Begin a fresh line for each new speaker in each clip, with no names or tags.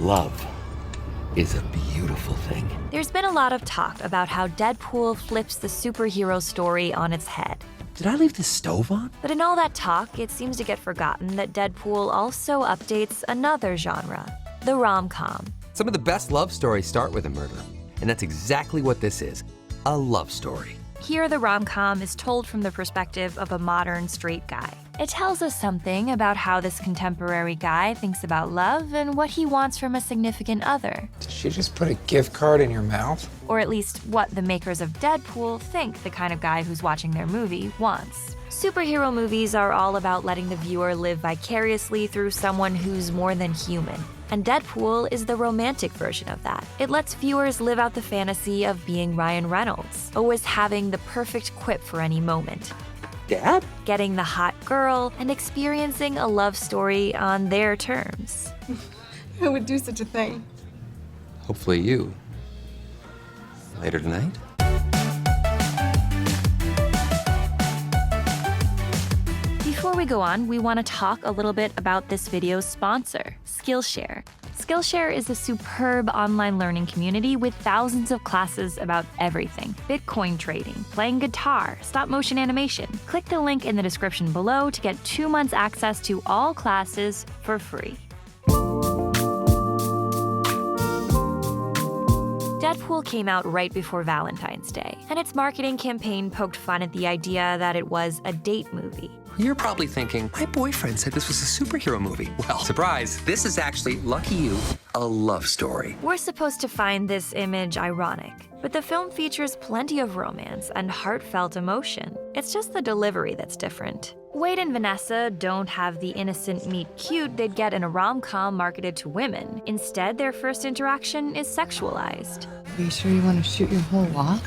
love is a beautiful thing.
There's been a lot of talk about how Deadpool flips the superhero story on its head.
Did I leave the stove on?
But in all that talk, it seems to get forgotten that Deadpool also updates another genre, the rom-com.
Some of the best love stories start with a murder, and that's exactly what this is, a love story.
Here, the rom-com is told from the perspective of a modern straight guy. It tells us something about how this contemporary guy thinks about love and what he wants from a significant other.
Did she just put a gift card in your mouth?
Or at least what the makers of Deadpool think the kind of guy who's watching their movie wants. Superhero movies are all about letting the viewer live vicariously through someone who's more than human. And Deadpool is the romantic version of that. It lets viewers live out the fantasy of being Ryan Reynolds, always having the perfect quip for any moment.
Dad?
Getting the hot girl and experiencing a love story on their terms.
Who would do such a thing?
Hopefully you. Later tonight?
Before we go on, we want to talk a little bit about this video's sponsor, Skillshare. Skillshare is a superb online learning community with thousands of classes about everything. Bitcoin trading, playing guitar, stop-motion animation. Click the link in the description below to get 2 months access to all classes for free. Deadpool came out right before Valentine's Day, and its marketing campaign poked fun at the idea that it was a date movie.
You're probably thinking, my boyfriend said this was a superhero movie. Well, surprise, this is actually, lucky you, a love story.
We're supposed to find this image ironic, but the film features plenty of romance and heartfelt emotion. It's just the delivery that's different. Wade and Vanessa don't have the innocent meet-cute they'd get in a rom-com marketed to women. Instead, their first interaction is sexualized.
Are you sure you want to shoot your whole lot?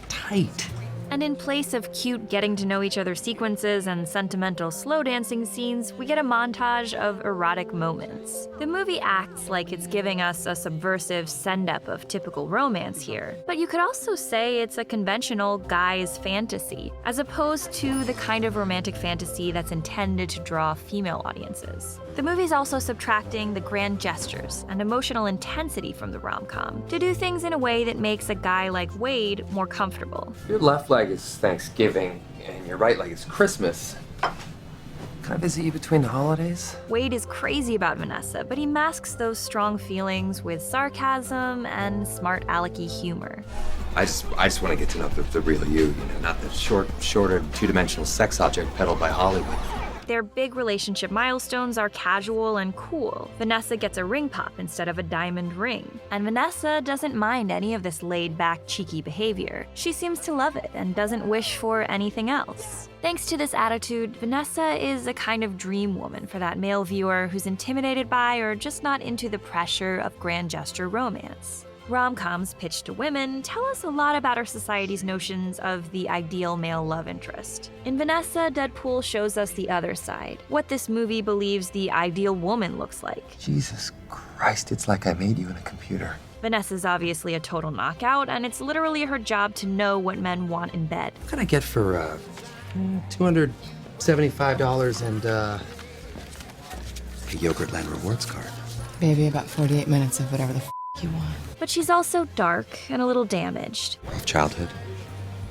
Tight.
And in place of cute getting-to-know-each-other sequences and sentimental slow dancing scenes, we get a montage of erotic moments. The movie acts like it's giving us a subversive send-up of typical romance here, but you could also say it's a conventional guy's fantasy, as opposed to the kind of romantic fantasy that's intended to draw female audiences. The movie's also subtracting the grand gestures and emotional intensity from the rom-com to do things in a way that makes a guy like Wade more comfortable.
Your left leg is Thanksgiving, and your right leg is Christmas. Can I visit you between the holidays?
Wade is crazy about Vanessa, but he masks those strong feelings with sarcasm and smart alecky humor.
I just want to get to know the real you, not the shorter, two-dimensional sex object peddled by Hollywood.
Their big relationship milestones are casual and cool. Vanessa gets a ring pop instead of a diamond ring. And Vanessa doesn't mind any of this laid-back, cheeky behavior. She seems to love it and doesn't wish for anything else. Thanks to this attitude, Vanessa is a kind of dream woman for that male viewer who's intimidated by or just not into the pressure of grand gesture romance. Rom-coms pitched to women tell us a lot about our society's notions of the ideal male love interest. In Vanessa, Deadpool shows us the other side, what this movie believes the ideal woman looks like.
Jesus Christ, it's like I made you in a computer.
Vanessa's obviously a total knockout, and it's literally her job to know what men want in bed.
What can I get for, $275 and, a Yogurtland rewards card?
Maybe about 48 minutes of whatever the you want.
But she's also dark and a little damaged.
Rough childhood.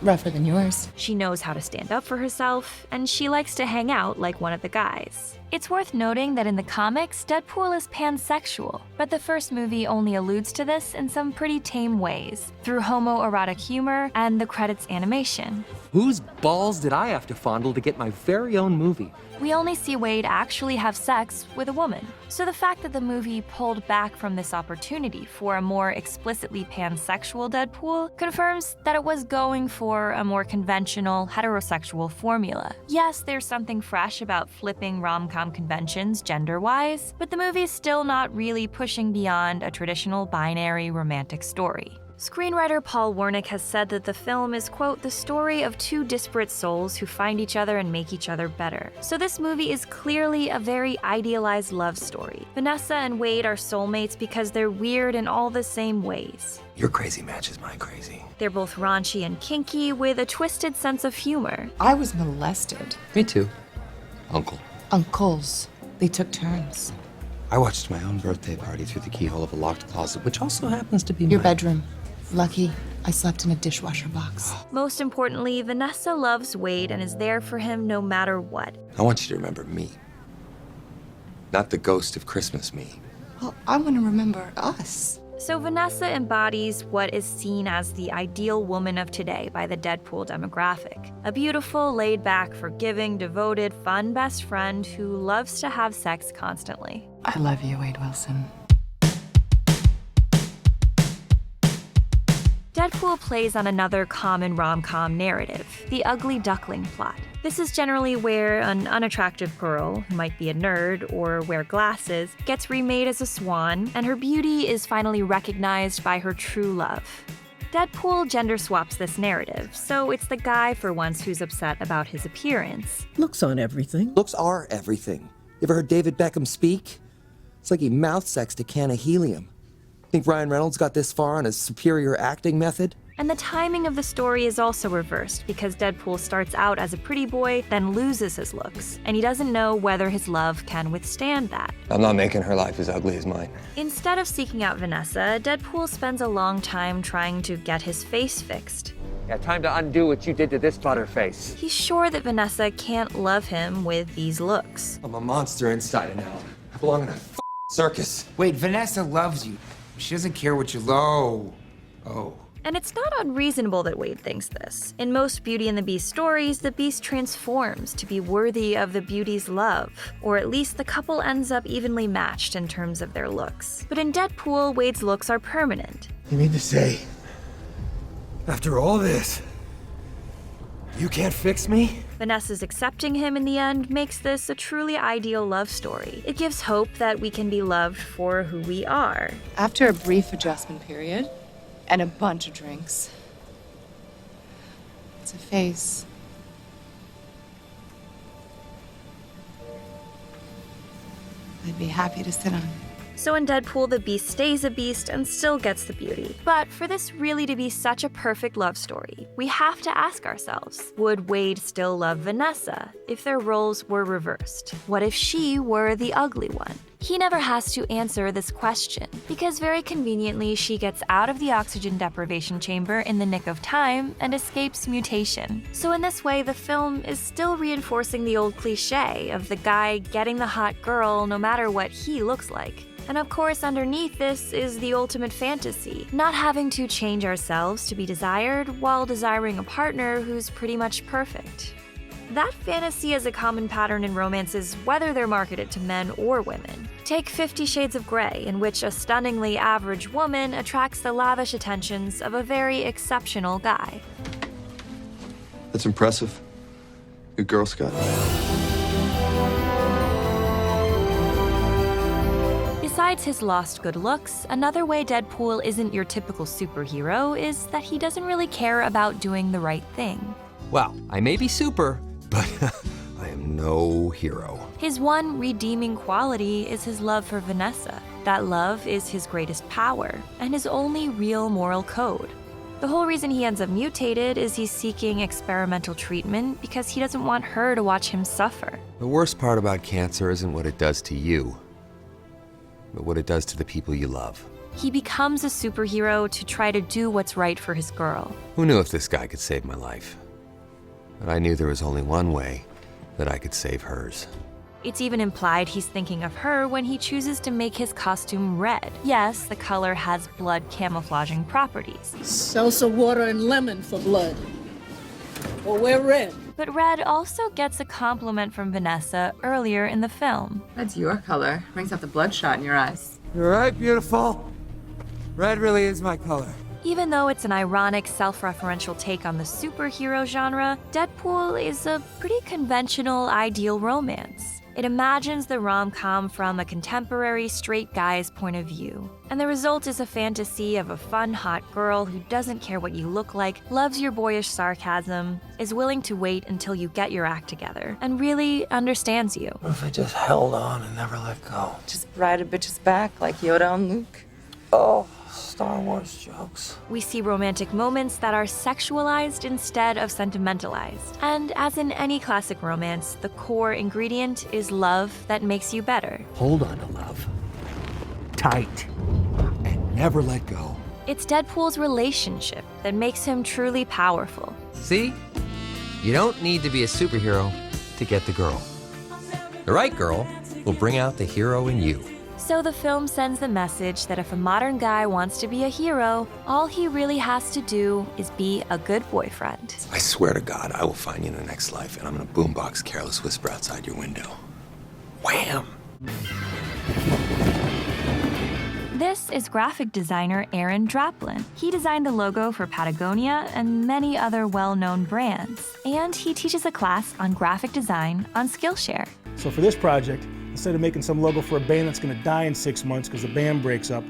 Rougher than yours.
She knows how to stand up for herself, and she likes to hang out like one of the guys. It's worth noting that in the comics, Deadpool is pansexual, but the first movie only alludes to this in some pretty tame ways, through homoerotic humor and the credits animation.
Whose balls did I have to fondle to get my very own movie?
We only see Wade actually have sex with a woman. So the fact that the movie pulled back from this opportunity for a more explicitly pansexual Deadpool confirms that it was going for a more conventional heterosexual formula. Yes, there's something fresh about flipping rom-com conventions gender-wise, but the movie's still not really pushing beyond a traditional binary romantic story. Screenwriter Paul Wernick has said that the film is, quote, the story of two disparate souls who find each other and make each other better. So this movie is clearly a very idealized love story. Vanessa and Wade are soulmates because they're weird in all the same ways.
Your crazy matches my crazy.
They're both raunchy and kinky with a twisted sense of humor.
I was molested.
Me too. Uncle.
Uncles. They took turns.
I watched my own birthday party through the keyhole of a locked closet, which also happens to be
Your
my
bedroom. Lucky, I slept in a dishwasher box.
Most importantly, Vanessa loves Wade and is there for him no matter what.
I want you to remember me. Not the ghost of Christmas me.
Well, I want to remember us.
So Vanessa embodies what is seen as the ideal woman of today by the Deadpool demographic. A beautiful, laid-back, forgiving, devoted, fun best friend who loves to have sex constantly.
I love you, Wade Wilson.
Deadpool plays on another common rom-com narrative, the ugly duckling plot. This is generally where an unattractive girl, who might be a nerd or wear glasses, gets remade as a swan, and her beauty is finally recognized by her true love. Deadpool gender swaps this narrative, so it's the guy for once who's upset about his appearance.
Looks on everything.
Looks are everything. You ever heard David Beckham speak? It's like he mouth-sexed a can of helium. Think Ryan Reynolds got this far on his superior acting method?
And the timing of the story is also reversed because Deadpool starts out as a pretty boy, then loses his looks, and he doesn't know whether his love can withstand that.
I'm not making her life as ugly as mine.
Instead of seeking out Vanessa, Deadpool spends a long time trying to get his face fixed.
Yeah, time to undo what you did to this butterface.
He's sure that Vanessa can't love him with these looks.
I'm a monster inside and out. I belong in a circus.
Wait, Vanessa loves you. She doesn't care what you Oh.
And it's not unreasonable that Wade thinks this. In most Beauty and the Beast stories, the Beast transforms to be worthy of the Beauty's love, or at least the couple ends up evenly matched in terms of their looks. But in Deadpool, Wade's looks are permanent.
You mean to say, after all this, you can't fix me?
Vanessa's accepting him in the end makes this a truly ideal love story. It gives hope that we can be loved for who we are.
After a brief adjustment period and a bunch of drinks, it's a phase. I'd be happy to sit on.
So in Deadpool, the Beast stays a beast and still gets the beauty. But for this really to be such a perfect love story, we have to ask ourselves, would Wade still love Vanessa if their roles were reversed? What if she were the ugly one? He never has to answer this question, because very conveniently she gets out of the oxygen deprivation chamber in the nick of time and escapes mutation. So in this way, the film is still reinforcing the old cliche of the guy getting the hot girl no matter what he looks like. And of course, underneath this is the ultimate fantasy, not having to change ourselves to be desired while desiring a partner who's pretty much perfect. That fantasy is a common pattern in romances, whether they're marketed to men or women. Take 50 Shades of Grey, in which a stunningly average woman attracts the lavish attentions of a very exceptional guy.
That's impressive. Good Girl Scout.
Besides his lost good looks, another way Deadpool isn't your typical superhero is that he doesn't really care about doing the right thing.
Well, I may be super, but I am no hero.
His one redeeming quality is his love for Vanessa. That love is his greatest power, and his only real moral code. The whole reason he ends up mutated is he's seeking experimental treatment because he doesn't want her to watch him suffer.
The worst part about cancer isn't what it does to you, but what it does to the people you love.
He becomes a superhero to try to do what's right for his girl.
Who knew if this guy could save my life? But I knew there was only one way that I could save hers.
It's even implied he's thinking of her when he chooses to make his costume red. Yes, the color has blood camouflaging properties.
Salsa water and lemon for blood. Or wear red.
But red also gets a compliment from Vanessa earlier in the film.
That's your color. Brings out the bloodshot in your eyes.
You're right, beautiful. Red really is my color.
Even though it's an ironic, self-referential take on the superhero genre, Deadpool is a pretty conventional ideal romance. It imagines the rom-com from a contemporary straight guy's point of view. And the result is a fantasy of a fun, hot girl who doesn't care what you look like, loves your boyish sarcasm, is willing to wait until you get your act together, and really understands you.
What if I just held on and never let go?
Just ride a bitch's back like Yoda and Luke.
Oh,
Star Wars jokes.
We see romantic moments that are sexualized instead of sentimentalized. And as in any classic romance, the core ingredient is love that makes you better.
Hold on to love. Tight. And never let go.
It's Deadpool's relationship that makes him truly powerful.
See? You don't need to be a superhero to get the girl. The right girl will bring out the hero in you.
So the film sends the message that if a modern guy wants to be a hero, all he really has to do is be a good boyfriend.
I swear to God, I will find you in the next life, and I'm gonna boombox Careless Whisper outside your window. Wham!
This is graphic designer Aaron Draplin. He designed the logo for Patagonia and many other well-known brands. And he teaches a class on graphic design on Skillshare.
So for this project, instead of making some logo for a band that's gonna die in 6 months because the band breaks up,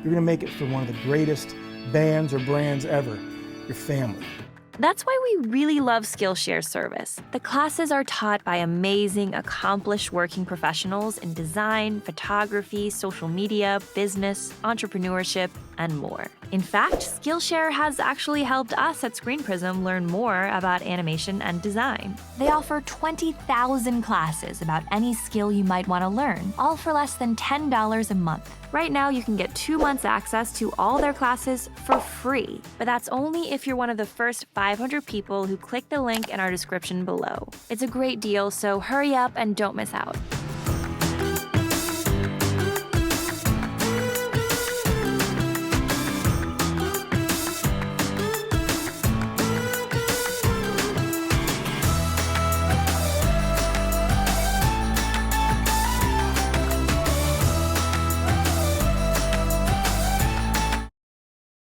you're gonna make it for one of the greatest bands or brands ever, your family.
That's why we really love Skillshare's service. The classes are taught by amazing, accomplished working professionals in design, photography, social media, business, entrepreneurship, and more. In fact, Skillshare has actually helped us at Screen Prism learn more about animation and design. They offer 20,000 classes about any skill you might want to learn, all for less than $10 a month. Right now, you can get 2 months access to all their classes for free, but that's only if you're one of the first 500 people who click the link in our description below. It's a great deal, so hurry up and don't miss out.